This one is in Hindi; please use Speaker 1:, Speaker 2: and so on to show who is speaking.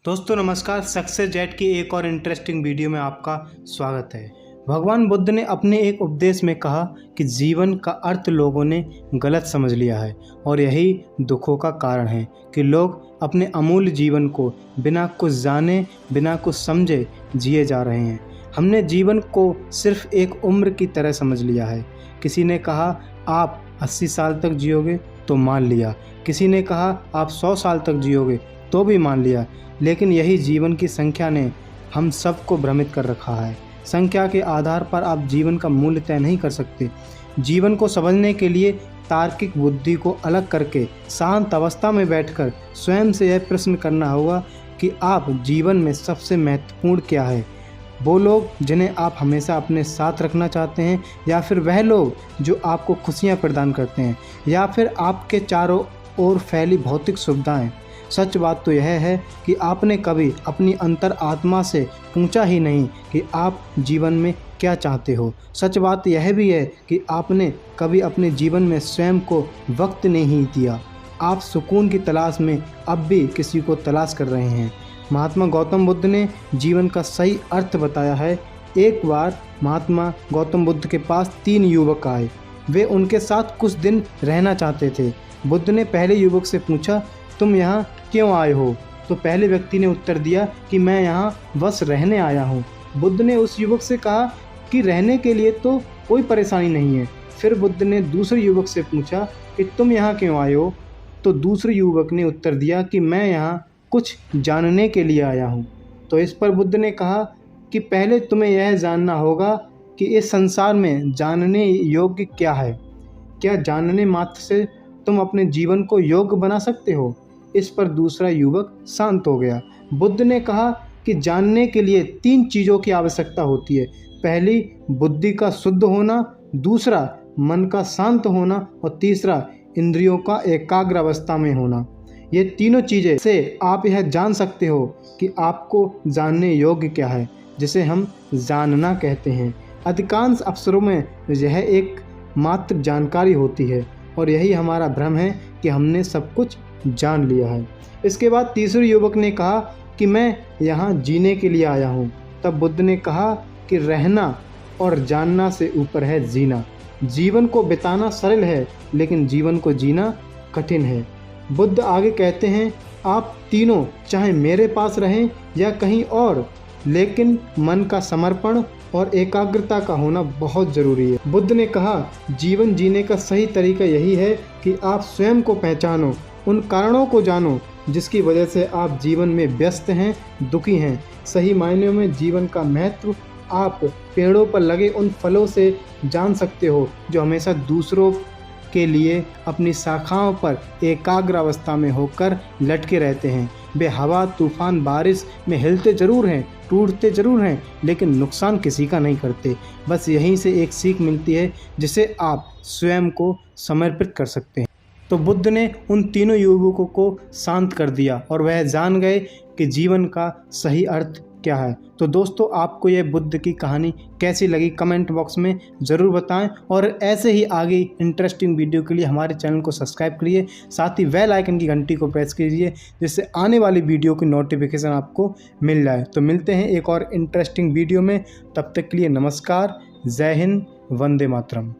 Speaker 1: दोस्तों नमस्कार। सक्सेस जेट की एक और इंटरेस्टिंग वीडियो में आपका स्वागत है। भगवान बुद्ध ने अपने एक उपदेश में कहा कि जीवन का अर्थ लोगों ने गलत समझ लिया है और यही दुखों का कारण है कि लोग अपने अमूल्य जीवन को बिना कुछ जाने बिना कुछ समझे जिए जा रहे हैं। हमने जीवन को सिर्फ एक उम्र की तरह समझ लिया है। किसी ने कहा आप 80 साल तक जियोगे तो मान लिया, किसी ने कहा आप 100 साल तक जियोगे तो भी मान लिया, लेकिन यही जीवन की संख्या ने हम सबको भ्रमित कर रखा है। संख्या के आधार पर आप जीवन का मूल्य तय नहीं कर सकते। जीवन को समझने के लिए तार्किक बुद्धि को अलग करके शांत अवस्था में बैठकर स्वयं से यह प्रश्न करना होगा कि आप जीवन में सबसे महत्वपूर्ण क्या है। वो लोग जिन्हें आप हमेशा अपने साथ रखना चाहते हैं, या फिर वह लोग जो आपको खुशियाँ प्रदान करते हैं, या फिर आपके चारों ओर फैली भौतिक सुविधाएं। सच बात तो यह है कि आपने कभी अपनी अंतर आत्मा से पूछा ही नहीं कि आप जीवन में क्या चाहते हो। सच बात यह भी है कि आपने कभी अपने जीवन में स्वयं को वक्त नहीं दिया। आप सुकून की तलाश में अब भी किसी को तलाश कर रहे हैं। महात्मा गौतम बुद्ध ने जीवन का सही अर्थ बताया है। एक बार महात्मा गौतम बुद्ध के पास 3 युवक आए। वे उनके साथ कुछ दिन रहना चाहते थे। बुद्ध ने पहले युवक से पूछा, तुम यहाँ क्यों आए हो? तो पहले व्यक्ति ने उत्तर दिया कि मैं यहाँ बस रहने आया हूँ। बुद्ध ने उस युवक से कहा कि रहने के लिए तो कोई परेशानी नहीं है। फिर बुद्ध ने दूसरे युवक से पूछा कि तुम यहाँ क्यों आए हो? तो दूसरे युवक ने उत्तर दिया कि मैं यहाँ कुछ जानने के लिए आया हूँ। तो इस पर बुद्ध ने कहा कि पहले तुम्हें यह जानना होगा कि इस संसार में जानने योग्य क्या है। क्या जानने मात्र से तुम अपने जीवन को योग्य बना सकते हो? इस पर दूसरा युवक शांत हो गया। बुद्ध ने कहा कि जानने के लिए 3 चीज़ों की आवश्यकता होती है। पहली, बुद्धि का शुद्ध होना, दूसरा, मन का शांत होना, और तीसरा, इंद्रियों का एकाग्र अवस्था में होना। ये तीनों चीज़ें से आप यह जान सकते हो कि आपको जानने योग्य क्या है, जिसे हम जानना कहते हैं। अधिकांश अवसरों में यह एक मात्र जानकारी होती है और यही हमारा भ्रम है कि हमने सब कुछ जान लिया है। इसके बाद तीसरे युवक ने कहा कि मैं यहाँ जीने के लिए आया हूँ। तब बुद्ध ने कहा कि रहना और जानना से ऊपर है जीना। जीवन को बिताना सरल है, लेकिन जीवन को जीना कठिन है। बुद्ध आगे कहते हैं, आप तीनों चाहे मेरे पास रहें या कहीं और, लेकिन मन का समर्पण और एकाग्रता का होना बहुत ज़रूरी है। बुद्ध ने कहा, जीवन जीने का सही तरीका यही है कि आप स्वयं को पहचानो, उन कारणों को जानो जिसकी वजह से आप जीवन में व्यस्त हैं, दुखी हैं। सही मायने में जीवन का महत्व आप पेड़ों पर लगे उन फलों से जान सकते हो जो हमेशा दूसरों के लिए अपनी शाखाओं पर एकाग्र अवस्था में होकर लटके रहते हैं। वे हवा, तूफान, बारिश में हिलते जरूर हैं, टूटते जरूर हैं, लेकिन नुकसान किसी का नहीं करते। बस यहीं से एक सीख मिलती है जिसे आप स्वयं को समर्पित कर सकते हैं। तो बुद्ध ने उन तीनों युवकों को शांत कर दिया और वह जान गए कि जीवन का सही अर्थ क्या है। तो दोस्तों, आपको यह बुद्ध की कहानी कैसी लगी कमेंट बॉक्स में ज़रूर बताएं, और ऐसे ही आगे इंटरेस्टिंग वीडियो के लिए हमारे चैनल को सब्सक्राइब करिए, साथ ही बेल आइकन की घंटी को प्रेस कीजिए जिससे आने वाली वीडियो की नोटिफिकेशन आपको मिल जाए। तो मिलते हैं एक और इंटरेस्टिंग वीडियो में, तब तक के लिए नमस्कार, जय हिंद, वंदे मातरम।